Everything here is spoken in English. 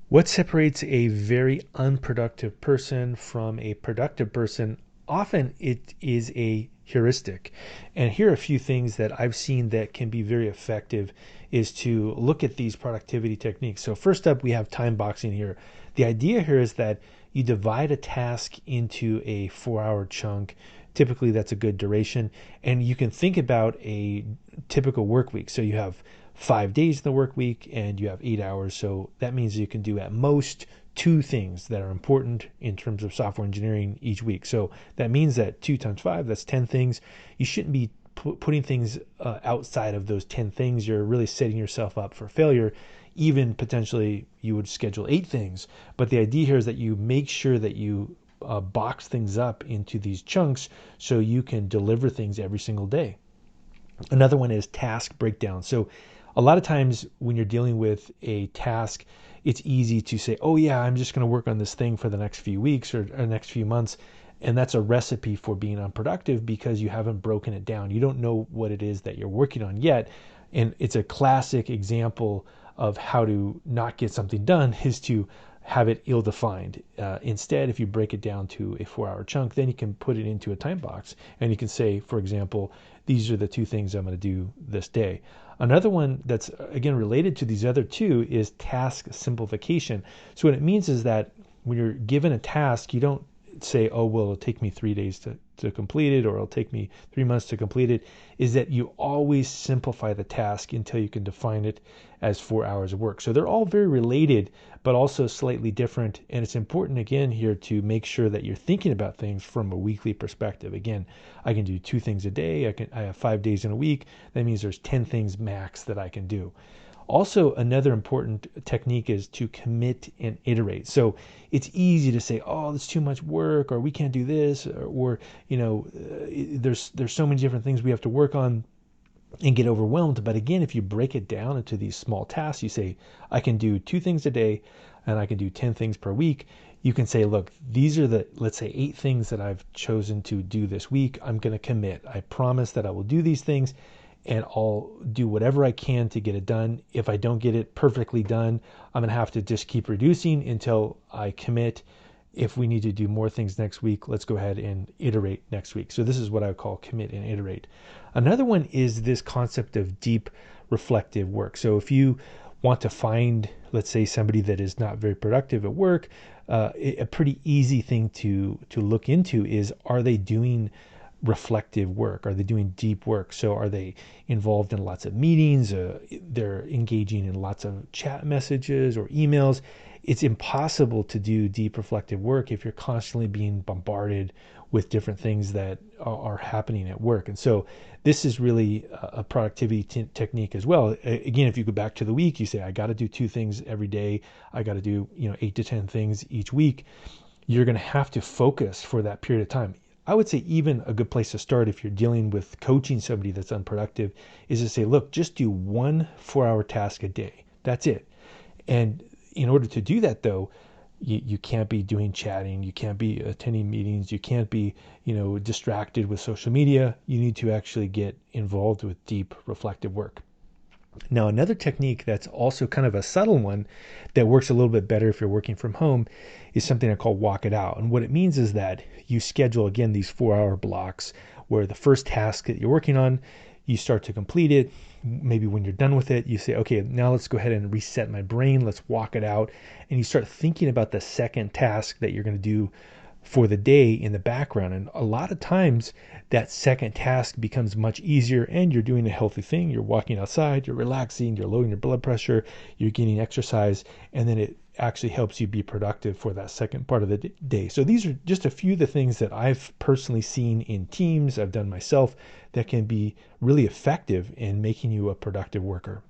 What separates a very unproductive person from a productive person? Often it is a heuristic. And here are a few things that I've seen that can be very effective is to look at these productivity techniques. So first up, we have time boxing here. The idea here is that you divide a task into a 4 hour chunk. Typically that's a good duration. And you can think about a typical work week. So you have 5 days in the work week and you have 8 hours. So that means you can do at most two things that are important in terms of software engineering each week. So that means that 2 times 5, that's 10 things. You shouldn't be putting things outside of those 10 things. You're really setting yourself up for failure. Even potentially you would schedule 8 things. But the idea here is that you make sure that you box things up into these chunks so you can deliver things every single day. Another one is task breakdown. So a lot of times when you're dealing with a task, it's easy to say, oh yeah, I'm just going to work on this thing for the next few weeks or next few months. And that's a recipe for being unproductive because you haven't broken it down. You don't know what it is that you're working on yet. And it's a classic example of how to not get something done is to have it ill-defined. Instead, if you break it down to a 4 hour chunk, then you can put it into a time box and you can say, for example, these are the 2 things I'm going to do this day. Another one that's again related to these other two is task simplification. So what it means is that when you're given a task, you don't say, oh, well, it'll take me 3 days to complete it, or it'll take me 3 months to complete it, is that you always simplify the task until you can define it as 4 hours of work. So they're all very related, but also slightly different. And it's important, again, here to make sure that you're thinking about things from a weekly perspective. Again, I can do 2 things a day. I have 5 days in a week. That means there's 10 things max that I can do. Also, another important technique is to commit and iterate. So it's easy to say, oh, it's too much work, or we can't do this, or there's so many different things we have to work on and get overwhelmed. But again, if you break it down into these small tasks, you say, I can do 2 things a day and I can do 10 things per week. You can say, look, these are the, let's say, 8 things that I've chosen to do this week. I'm going to commit. I promise that I will do these things and I'll do whatever I can to get it done. If I don't get it perfectly done, I'm going to have to just keep reducing until I commit. If we need to do more things next week, let's go ahead and iterate next week. So this is what I would call commit and iterate. Another one is this concept of deep reflective work. So if you want to find, let's say, somebody that is not very productive at work, a pretty easy thing to look into is, are they doing reflective work? Are they doing deep work? So are they involved in lots of meetings? They're engaging in lots of chat messages or emails. It's impossible to do deep reflective work if you're constantly being bombarded with different things that are happening at work. And so this is really a productivity technique as well. Again, if you go back to the week, you say, I got to do 2 things every day. I got to do 8 to 10 things each week. You're going to have to focus for that period of time. I would say even a good place to start if you're dealing with coaching somebody that's unproductive is to say, look, just do 1 4-hour task a day. That's it. And in order to do that, though, you can't be doing chatting. You can't be attending meetings. You can't be, distracted with social media. You need to actually get involved with deep reflective work. Now, another technique that's also kind of a subtle one that works a little bit better if you're working from home is something I call walk it out. And what it means is that you schedule, again, these 4-hour blocks where the first task that you're working on, you start to complete it. Maybe when you're done with it, you say, okay, now let's go ahead and reset my brain. Let's walk it out. And you start thinking about the second task that you're going to do for the day in the background. And a lot of times that second task becomes much easier and you're doing a healthy thing. You're walking outside, you're relaxing, you're lowering your blood pressure, you're getting exercise, and then it actually helps you be productive for that second part of the day. So these are just a few of the things that I've personally seen in teams, I've done myself, that can be really effective in making you a productive worker.